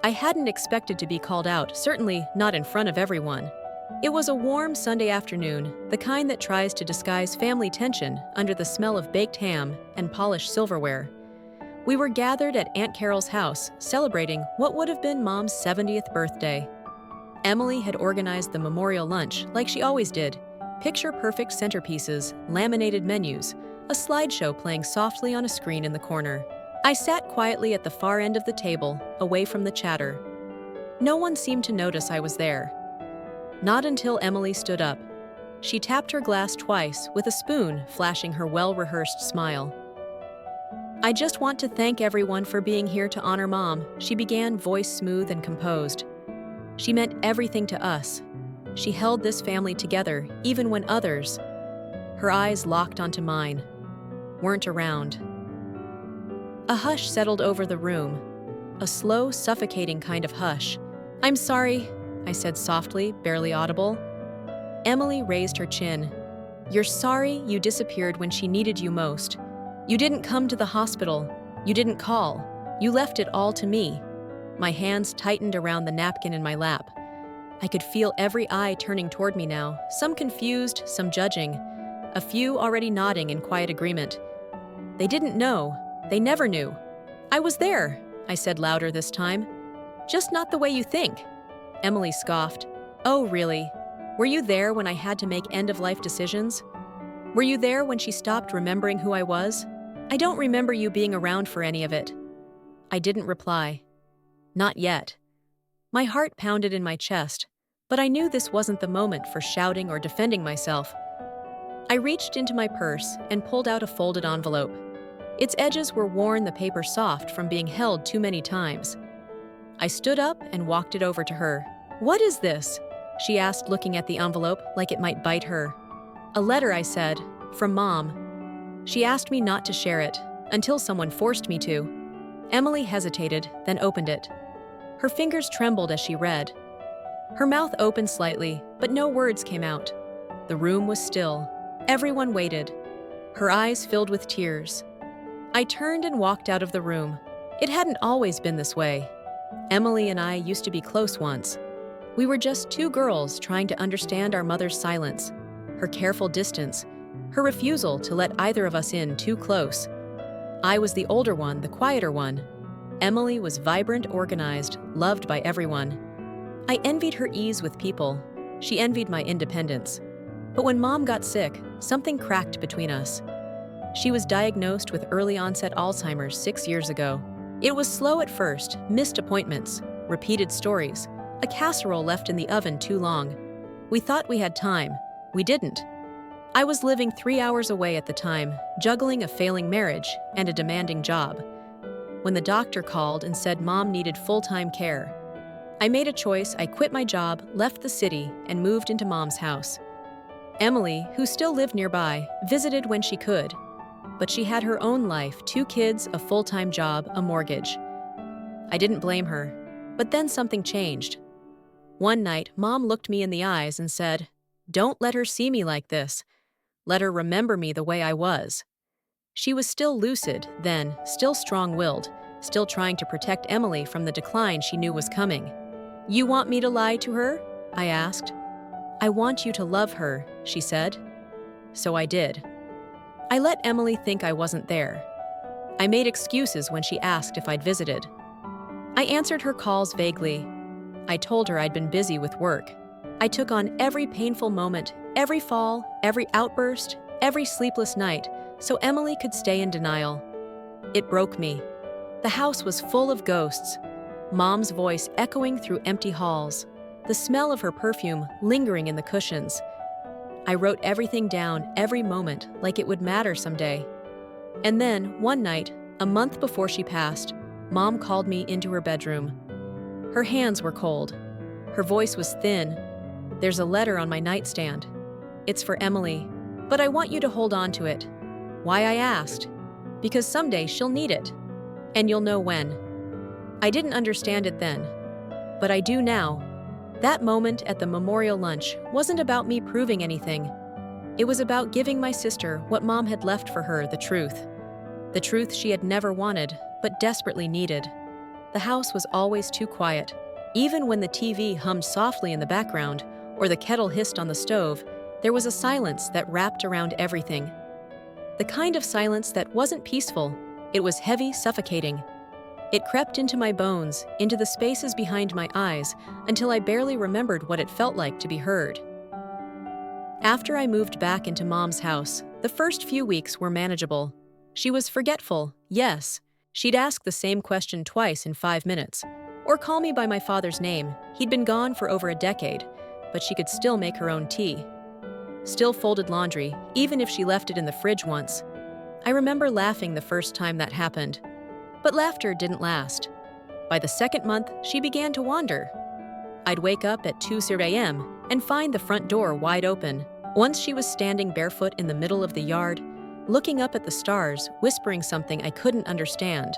I hadn't expected to be called out, certainly not in front of everyone. It was a warm Sunday afternoon, the kind that tries to disguise family tension under the smell of baked ham and polished silverware. We were gathered at Aunt Carol's house, celebrating what would have been Mom's 70th birthday. Emily had organized the memorial lunch like she always did. Picture-perfect centerpieces, laminated menus, a slideshow playing softly on a screen in the corner. I sat quietly at the far end of the table, away from the chatter. No one seemed to notice I was there. Not until Emily stood up. She tapped her glass twice, with a spoon flashing her well-rehearsed smile. "I just want to thank everyone for being here to honor Mom," she began, voice smooth and composed. "She meant everything to us. She held this family together, even when others," her eyes locked onto mine, "weren't around." A hush settled over the room, a slow, suffocating kind of hush. "I'm sorry," I said softly, barely audible. Emily raised her chin. "You're sorry you disappeared when she needed you most. You didn't come to the hospital. You didn't call. You left it all to me." My hands tightened around the napkin in my lap. I could feel every eye turning toward me now, some confused, some judging, a few already nodding in quiet agreement. They didn't know. They never knew. "I was there," I said louder this time. "Just not the way you think." Emily scoffed. "Oh, really? Were you there when I had to make end-of-life decisions? Were you there when she stopped remembering who I was? I don't remember you being around for any of it." I didn't reply. Not yet. My heart pounded in my chest, but I knew this wasn't the moment for shouting or defending myself. I reached into my purse and pulled out a folded envelope. Its edges were worn, the paper soft from being held too many times. I stood up and walked it over to her. "What is this?" she asked, looking at the envelope like it might bite her. "A letter," I said, "from Mom. She asked me not to share it, until someone forced me to." Emily hesitated, then opened it. Her fingers trembled as she read. Her mouth opened slightly, but no words came out. The room was still. Everyone waited. Her eyes filled with tears. I turned and walked out of the room. It hadn't always been this way. Emily and I used to be close once. We were just two girls trying to understand our mother's silence, her careful distance, her refusal to let either of us in too close. I was the older one, the quieter one. Emily was vibrant, organized, loved by everyone. I envied her ease with people. She envied my independence. But when Mom got sick, something cracked between us. She was diagnosed with early-onset Alzheimer's 6 years ago. It was slow at first, missed appointments, repeated stories, a casserole left in the oven too long. We thought we had time. We didn't. I was living 3 hours away at the time, juggling a failing marriage and a demanding job. When the doctor called and said Mom needed full-time care, I made a choice. I quit my job, left the city, and moved into Mom's house. Emily, who still lived nearby, visited when she could. But she had her own life, 2 kids, a full-time job, a mortgage. I didn't blame her. But then something changed. One night, Mom looked me in the eyes and said, "Don't let her see me like this. Let her remember me the way I was." She was still lucid then, still strong-willed, still trying to protect Emily from the decline she knew was coming. "You want me to lie to her?" I asked. "I want you to love her," she said. So I did. I let Emily think I wasn't there. I made excuses when she asked if I'd visited. I answered her calls vaguely. I told her I'd been busy with work. I took on every painful moment, every fall, every outburst, every sleepless night, so Emily could stay in denial. It broke me. The house was full of ghosts. Mom's voice echoing through empty halls, the smell of her perfume lingering in the cushions. I wrote everything down, every moment, like it would matter someday. And then, one night, a month before she passed, Mom called me into her bedroom. Her hands were cold. Her voice was thin. "There's a letter on my nightstand. It's for Emily, but I want you to hold on to it." Why, I asked. Because someday she'll need it, and you'll know when. I didn't understand it then, but I do now. That moment at the memorial lunch wasn't about me proving anything. It was about giving my sister what Mom had left for her, the truth she had never wanted, but desperately needed. The house was always too quiet. Even when the TV hummed softly in the background or the kettle hissed on the stove, there was a silence that wrapped around everything. The kind of silence that wasn't peaceful, it was heavy, suffocating. It crept into my bones, into the spaces behind my eyes, until I barely remembered what it felt like to be heard. After I moved back into Mom's house, the first few weeks were manageable. She was forgetful, yes. She'd ask the same question twice in 5 minutes, or call me by my father's name. He'd been gone for over a decade, but she could still make her own tea. Still folded laundry, even if she left it in the fridge once. I remember laughing the first time that happened. But laughter didn't last. By the second month, she began to wander. I'd wake up at 2 a.m. and find the front door wide open. Once she was standing barefoot in the middle of the yard, looking up at the stars, whispering something I couldn't understand.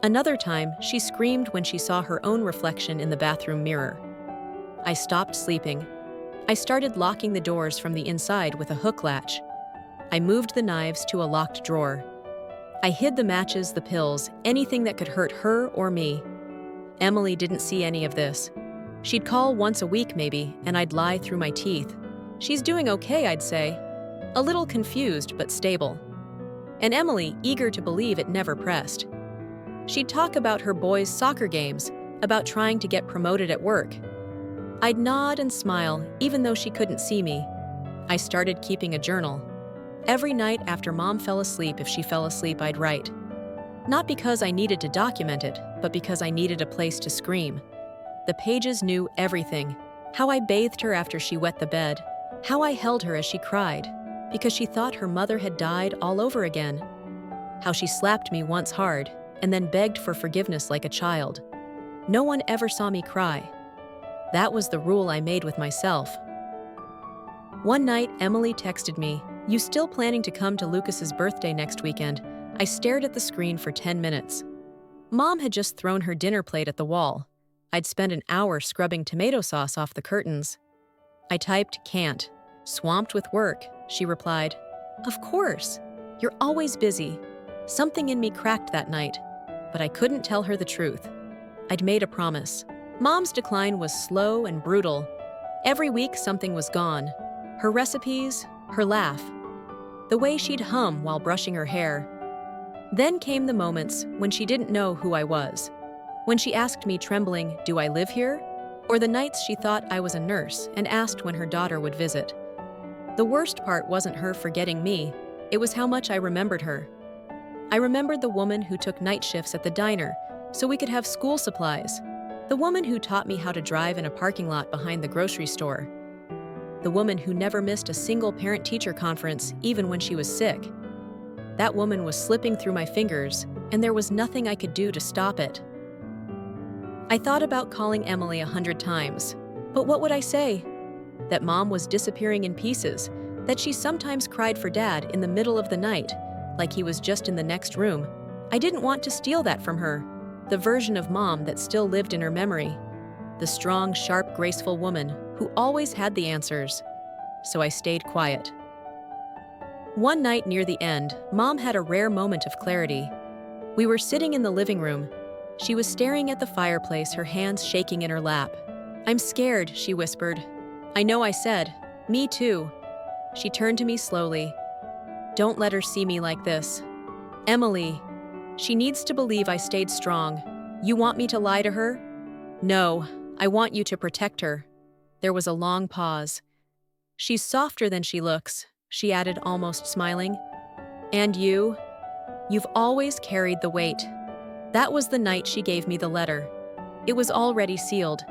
Another time, she screamed when she saw her own reflection in the bathroom mirror. I stopped sleeping. I started locking the doors from the inside with a hook latch. I moved the knives to a locked drawer. I hid the matches, the pills, anything that could hurt her or me. Emily didn't see any of this. She'd call once a week maybe, and I'd lie through my teeth. She's doing okay, I'd say. A little confused, but stable. And Emily, eager to believe it never pressed. She'd talk about her boys' soccer games, about trying to get promoted at work. I'd nod and smile, even though she couldn't see me. I started keeping a journal. Every night after Mom fell asleep, if she fell asleep, I'd write. Not because I needed to document it, but because I needed a place to scream. The pages knew everything. How I bathed her after she wet the bed. How I held her as she cried, because she thought her mother had died all over again. How she slapped me once hard, and then begged for forgiveness like a child. No one ever saw me cry. That was the rule I made with myself. One night, Emily texted me, "You still planning to come to Lucas's birthday next weekend?" I stared at the screen for 10 minutes. Mom had just thrown her dinner plate at the wall. I'd spent an hour scrubbing tomato sauce off the curtains. I typed, "Can't. Swamped with work," she replied. "Of course. You're always busy." Something in me cracked that night, but I couldn't tell her the truth. I'd made a promise. Mom's decline was slow and brutal. Every week something was gone. Her recipes, her laugh, the way she'd hum while brushing her hair. Then came the moments when she didn't know who I was. When she asked me trembling, "Do I live here?" Or the nights she thought I was a nurse and asked when her daughter would visit. The worst part wasn't her forgetting me, it was how much I remembered her. I remembered the woman who took night shifts at the diner so we could have school supplies. The woman who taught me how to drive in a parking lot behind the grocery store. The woman who never missed a single parent-teacher conference, even when she was sick. That woman was slipping through my fingers, and there was nothing I could do to stop it. I thought about calling Emily 100 times, but what would I say? That Mom was disappearing in pieces, that she sometimes cried for Dad in the middle of the night, like he was just in the next room. I didn't want to steal that from her, the version of Mom that still lived in her memory. The strong, sharp, graceful woman who always had the answers. So I stayed quiet. One night near the end, Mom had a rare moment of clarity. We were sitting in the living room. She was staring at the fireplace, her hands shaking in her lap. "I'm scared," she whispered. I know I said, "Me too." She turned to me slowly. "Don't let her see me like this. Emily, she needs to believe I stayed strong. You want me to lie to her?" "No, I want you to protect her." There was a long pause. "She's softer than she looks," she added, almost smiling. "And you've always carried the weight." That was the night she gave me the letter. It was already sealed.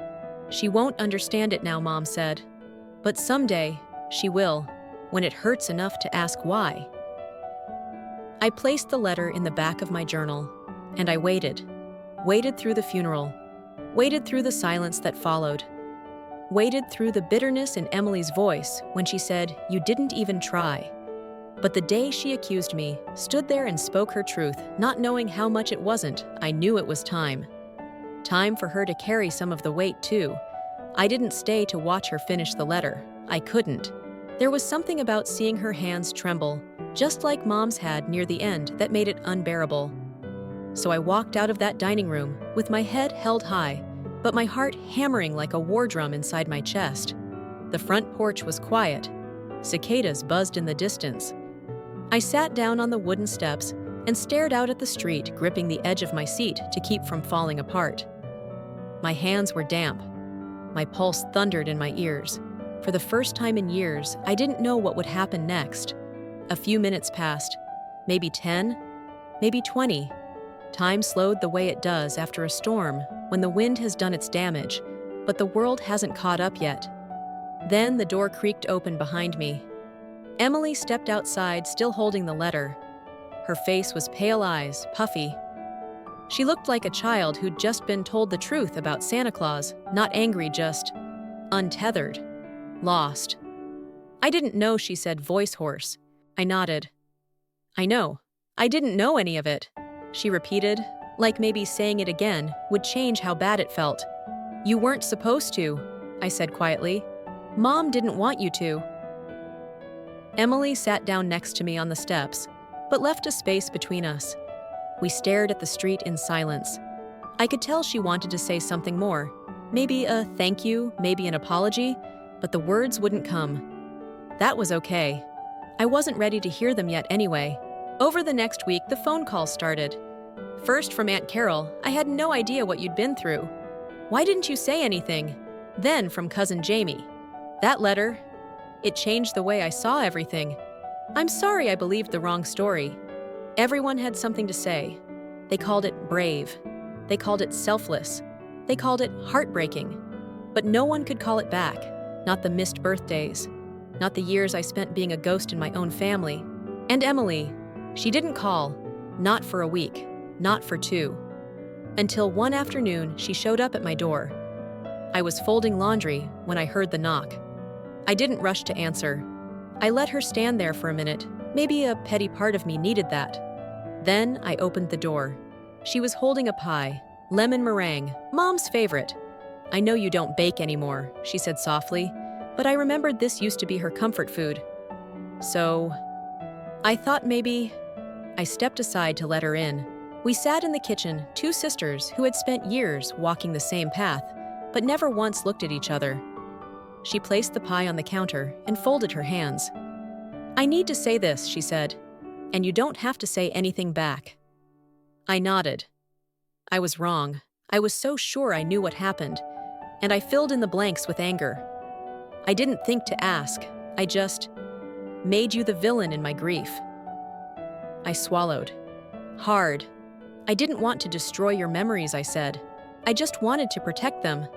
"She won't understand it now," Mom said. "But someday, she will, when it hurts enough to ask why." I placed the letter in the back of my journal, and I waited. Waited through the funeral. Waited through the silence that followed. Waited through the bitterness in Emily's voice when she said, "You didn't even try." But the day she accused me, stood there and spoke her truth, not knowing how much it wasn't, I knew it was time. Time for her to carry some of the weight, too. I didn't stay to watch her finish the letter. I couldn't. There was something about seeing her hands tremble, just like Mom's had near the end, that made it unbearable. So I walked out of that dining room with my head held high, but my heart hammering like a war drum inside my chest. The front porch was quiet. Cicadas buzzed in the distance. I sat down on the wooden steps and stared out at the street, gripping the edge of my seat to keep from falling apart. My hands were damp. My pulse thundered in my ears. For the first time in years, I didn't know what would happen next. A few minutes passed, maybe 10, maybe 20. Time slowed the way it does after a storm, when the wind has done its damage, but the world hasn't caught up yet. Then the door creaked open behind me. Emily stepped outside, still holding the letter. Her face was pale eyes, puffy. She looked like a child who'd just been told the truth about Santa Claus, not angry, just untethered, lost. "I didn't know," she said, voice hoarse. I nodded. "I know. I didn't know any of it," she repeated, like maybe saying it again would change how bad it felt. "You weren't supposed to," I said quietly. "Mom didn't want you to." Emily sat down next to me on the steps, but left a space between us. We stared at the street in silence. I could tell she wanted to say something more, maybe a thank you, maybe an apology, but the words wouldn't come. That was okay. I wasn't ready to hear them yet anyway. Over the next week, the phone calls started. First from Aunt Carol, "I had no idea what you'd been through. Why didn't you say anything?" Then from Cousin Jamie. "That letter, it changed the way I saw everything. I'm sorry I believed the wrong story." Everyone had something to say. They called it brave. They called it selfless. They called it heartbreaking. But no one could call it back. Not the missed birthdays. Not the years I spent being a ghost in my own family. And Emily, she didn't call. Not for a week. Not for 2. Until one afternoon, she showed up at my door. I was folding laundry when I heard the knock. I didn't rush to answer. I let her stand there for a minute. Maybe a petty part of me needed that. Then I opened the door. She was holding a pie, lemon meringue, Mom's favorite. "I know you don't bake anymore," she said softly, but I remembered this used to be her comfort food. So, I thought maybe. I stepped aside to let her in. We sat in the kitchen, 2 sisters who had spent years walking the same path, but never once looked at each other. She placed the pie on the counter and folded her hands. "I need to say this," she said, "and you don't have to say anything back." I nodded. I was wrong. I was so sure I knew what happened, and I filled in the blanks with anger. I didn't think to ask. I just made you the villain in my grief. I swallowed. Hard. "I didn't want to destroy your memories," I said. "I just wanted to protect them."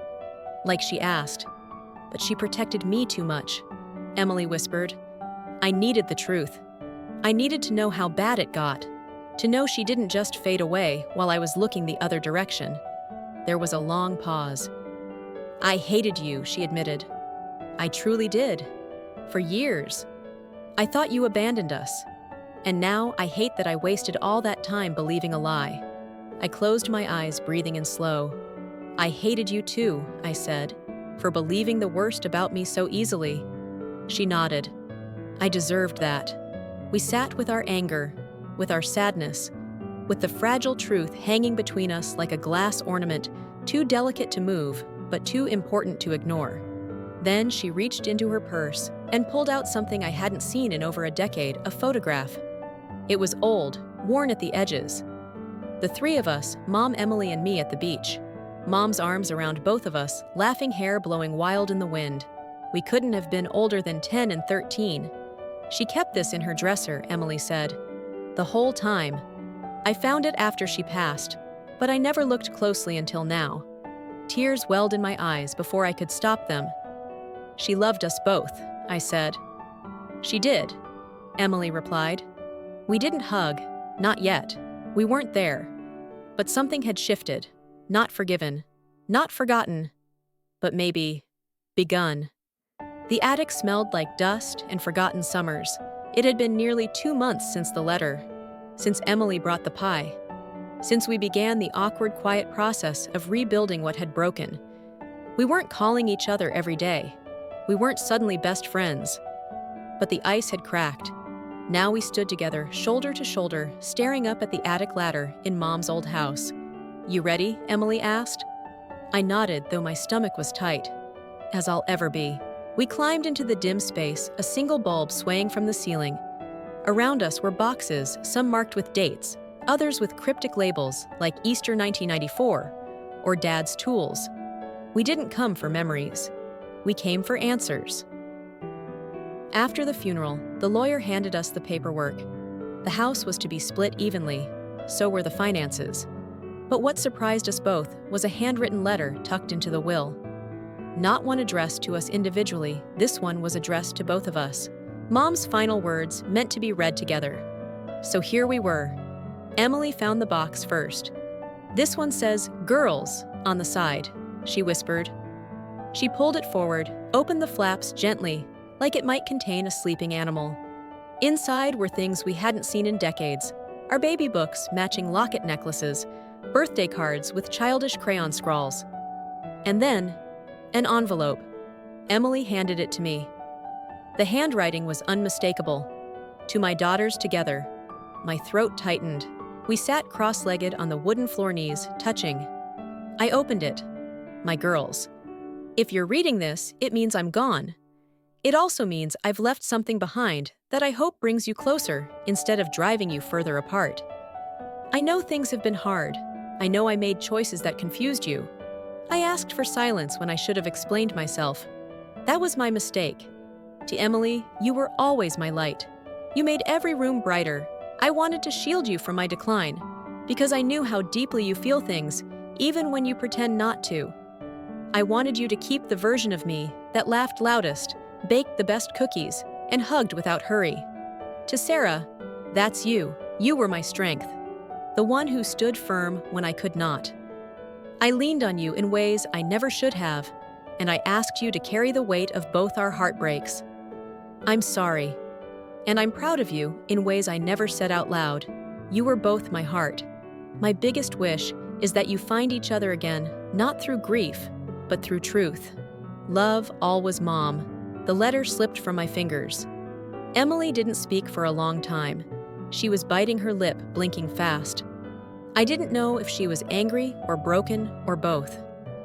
Like she asked. "But she protected me too much," Emily whispered. I needed the truth. I needed to know how bad it got. To know she didn't just fade away while I was looking the other direction. There was a long pause. "I hated you," she admitted. "I truly did. For years. I thought you abandoned us. And now I hate that I wasted all that time believing a lie." I closed my eyes, breathing in slow. "I hated you too," I said, "for believing the worst about me so easily." She nodded. I deserved that. We sat with our anger, with our sadness, with the fragile truth hanging between us like a glass ornament, too delicate to move, but too important to ignore. Then she reached into her purse and pulled out something I hadn't seen in over a decade, a photograph. It was old, worn at the edges. The 3 of us, Mom, Emily, and me at the beach. Mom's arms around both of us, laughing hair blowing wild in the wind. We couldn't have been older than 10 and 13. "She kept this in her dresser," Emily said. "The whole time. I found it after she passed, but I never looked closely until now." Tears welled in my eyes before I could stop them. "She loved us both," I said. "She did," Emily replied. "We didn't hug, not yet. We weren't there. But something had shifted. Not forgiven. Not forgotten. But maybe begun." The attic smelled like dust and forgotten summers. It had been nearly 2 months since the letter, since Emily brought the pie, since we began the awkward, quiet process of rebuilding what had broken. We weren't calling each other every day. We weren't suddenly best friends. But the ice had cracked. Now we stood together, shoulder to shoulder, staring up at the attic ladder in Mom's old house. "You ready?" Emily asked. I nodded, though my stomach was tight. As I'll ever be. We climbed into the dim space, a single bulb swaying from the ceiling. Around us were boxes, some marked with dates, others with cryptic labels like Easter 1994 or Dad's tools. We didn't come for memories. We came for answers. After the funeral, the lawyer handed us the paperwork. The house was to be split evenly, so were the finances. But what surprised us both was a handwritten letter tucked into the will. Not one addressed to us individually, this one was addressed to both of us. Mom's final words meant to be read together. So here we were. Emily found the box first. "This one says, 'Girls,' on the side," she whispered. She pulled it forward, opened the flaps gently, like it might contain a sleeping animal. Inside were things we hadn't seen in decades. Our baby books matching locket necklaces, birthday cards with childish crayon scrawls. And then, an envelope. Emily handed it to me. The handwriting was unmistakable. "To my daughters together." My throat tightened. We sat cross-legged on the wooden floor knees, touching. I opened it. "My girls. If you're reading this, it means I'm gone. It also means I've left something behind that I hope brings you closer instead of driving you further apart. I know things have been hard. I know I made choices that confused you. I asked for silence when I should have explained myself. That was my mistake. To Emily, you were always my light. You made every room brighter. I wanted to shield you from my decline, because I knew how deeply you feel things, even when you pretend not to. I wanted you to keep the version of me that laughed loudest, baked the best cookies, and hugged without hurry. To Sarah, that's you. You were my strength. The one who stood firm when I could not. I leaned on you in ways I never should have, and I asked you to carry the weight of both our heartbreaks. I'm sorry. And I'm proud of you in ways I never said out loud. You were both my heart. My biggest wish is that you find each other again, not through grief, but through truth. Love, always, Mom." The letter slipped from my fingers. Emily didn't speak for a long time. She was biting her lip, blinking fast. I didn't know if she was angry or broken or both.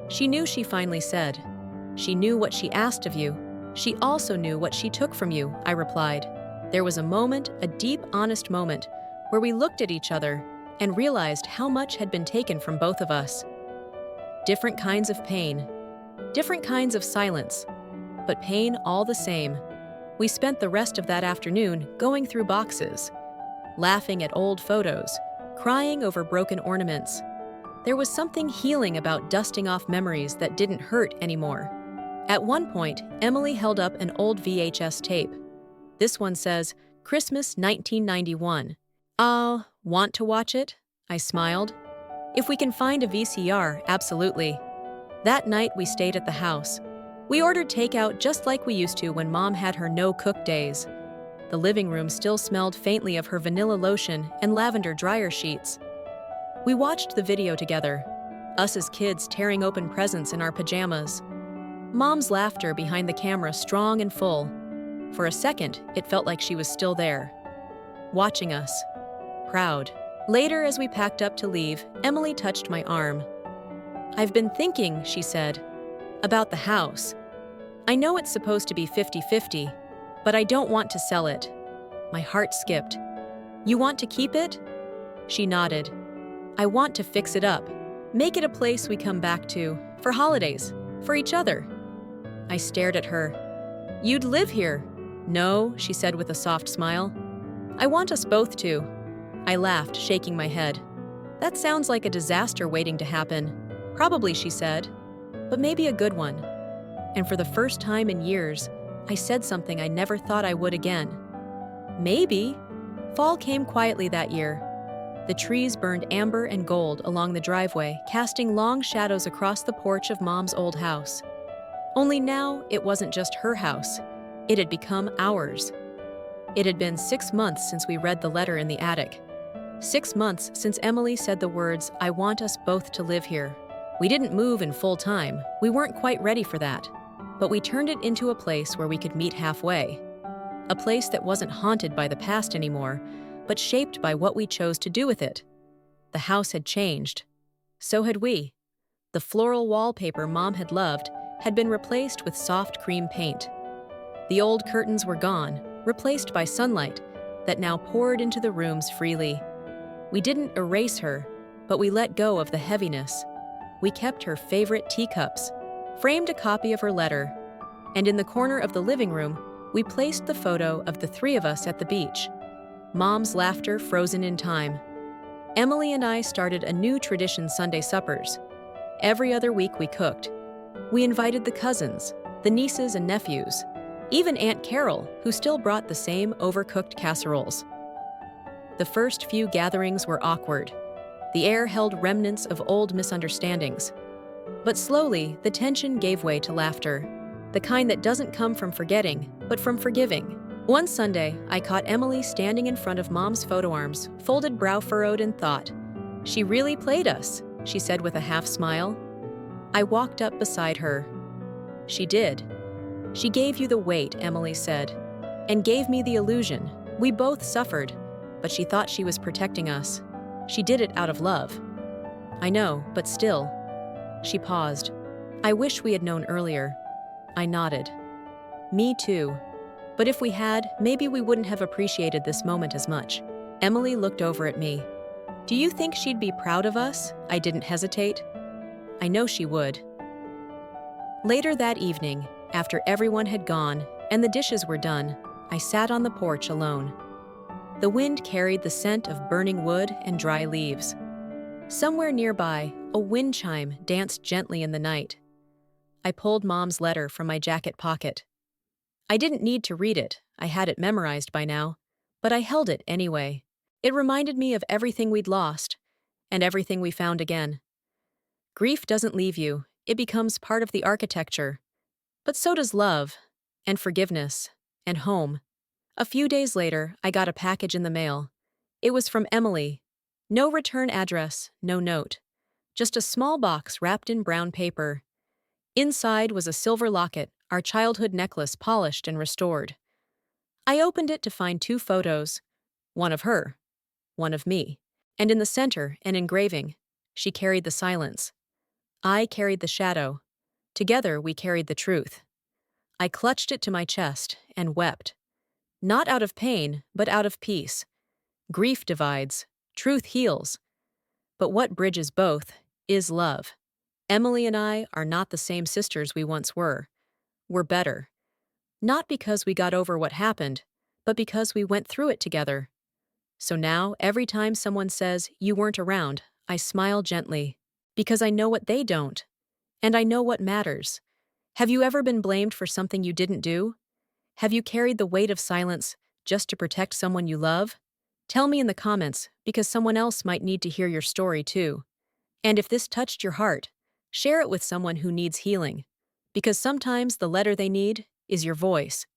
She knew, she finally said. "She knew what she asked of you. She also knew what she took from you," I replied. There was a moment, a deep, honest moment, where we looked at each other and realized how much had been taken from both of us. Different kinds of pain, different kinds of silence, but pain all the same. We spent the rest of that afternoon going through boxes, laughing at old photos, crying over broken ornaments. There was something healing about dusting off memories that didn't hurt anymore. At one point, Emily held up an old VHS tape. This one says, "Christmas 1991. Want to watch it?" I smiled. "If we can find a VCR, absolutely." That night we stayed at the house. We ordered takeout just like we used to when Mom had her no-cook days. The living room still smelled faintly of her vanilla lotion and lavender dryer sheets. We watched the video together, us as kids tearing open presents in our pajamas. Mom's laughter behind the camera strong and full. For a second, it felt like she was still there, watching us, proud. Later, as we packed up to leave, Emily touched my arm. "I've been thinking," she said, "about the house. I know it's supposed to be 50-50, but I don't want to sell it." My heart skipped. "You want to keep it?" She nodded. "I want to fix it up, make it a place we come back to, for holidays, for each other." I stared at her. "You'd live here." "No," she said with a soft smile. "I want us both to." I laughed, shaking my head. "That sounds like a disaster waiting to happen." "Probably," she said, "but maybe a good one." And for the first time in years, I said something I never thought I would again. Maybe. Fall came quietly that year. The trees burned amber and gold along the driveway, casting long shadows across the porch of Mom's old house. Only now, it wasn't just her house. It had become ours. It had been 6 months since we read the letter in the attic. 6 months since Emily said the words, "I want us both to live here." We didn't move in full time. We weren't quite ready for that. But we turned it into a place where we could meet halfway. a place that wasn't haunted by the past anymore, but shaped by what we chose to do with it. The house had changed. So had we. The floral wallpaper Mom had loved had been replaced with soft cream paint. The old curtains were gone, replaced by sunlight that now poured into the rooms freely. We didn't erase her, but we let go of the heaviness. We kept her favorite teacups, framed a copy of her letter, and in the corner of the living room, we placed the photo of the three of us at the beach. Mom's laughter frozen in time. Emily and I started a new tradition: Sunday suppers. Every other week we cooked. We invited the cousins, the nieces and nephews, even Aunt Carol, who still brought the same overcooked casseroles. The first few gatherings were awkward. The air held remnants of old misunderstandings. But slowly, the tension gave way to laughter, the kind that doesn't come from forgetting, but from forgiving. One Sunday, I caught Emily standing in front of Mom's photo arms, folded, brow furrowed in thought. "She really played us," she said with a half smile. I walked up beside her. "She did. She gave you the weight," Emily said, "and gave me the illusion. We both suffered, but she thought she was protecting us. She did it out of love." "I know, but still." She paused. "I wish we had known earlier." I nodded. "Me too. But if we had, maybe we wouldn't have appreciated this moment as much." Emily looked over at me. "Do you think she'd be proud of us?" I didn't hesitate. "I know she would." Later that evening, after everyone had gone and the dishes were done, I sat on the porch alone. The wind carried the scent of burning wood and dry leaves. Somewhere nearby, a wind chime danced gently in the night. I pulled Mom's letter from my jacket pocket. I didn't need to read it, I had it memorized by now, but I held it anyway. It reminded me of everything we'd lost, and everything we found again. Grief doesn't leave you, it becomes part of the architecture. But so does love, and forgiveness, and home. A few days later, I got a package in the mail. It was from Emily. No return address, no note. Just a small box wrapped in brown paper. Inside was a silver locket, our childhood necklace polished and restored. I opened it to find two photos, one of her, one of me, and in the center, an engraving. She carried the silence. I carried the shadow. Together, we carried the truth. I clutched it to my chest and wept. Not out of pain, but out of peace. Grief divides, truth heals. But what bridges both is love. Emily and I are not the same sisters we once were. We're better. Not because we got over what happened, but because we went through it together. So now, every time someone says, "You weren't around," I smile gently. Because I know what they don't. And I know what matters. Have you ever been blamed for something you didn't do? Have you carried the weight of silence just to protect someone you love? Tell me in the comments, because someone else might need to hear your story too. And if this touched your heart, share it with someone who needs healing. Because sometimes the letter they need is your voice.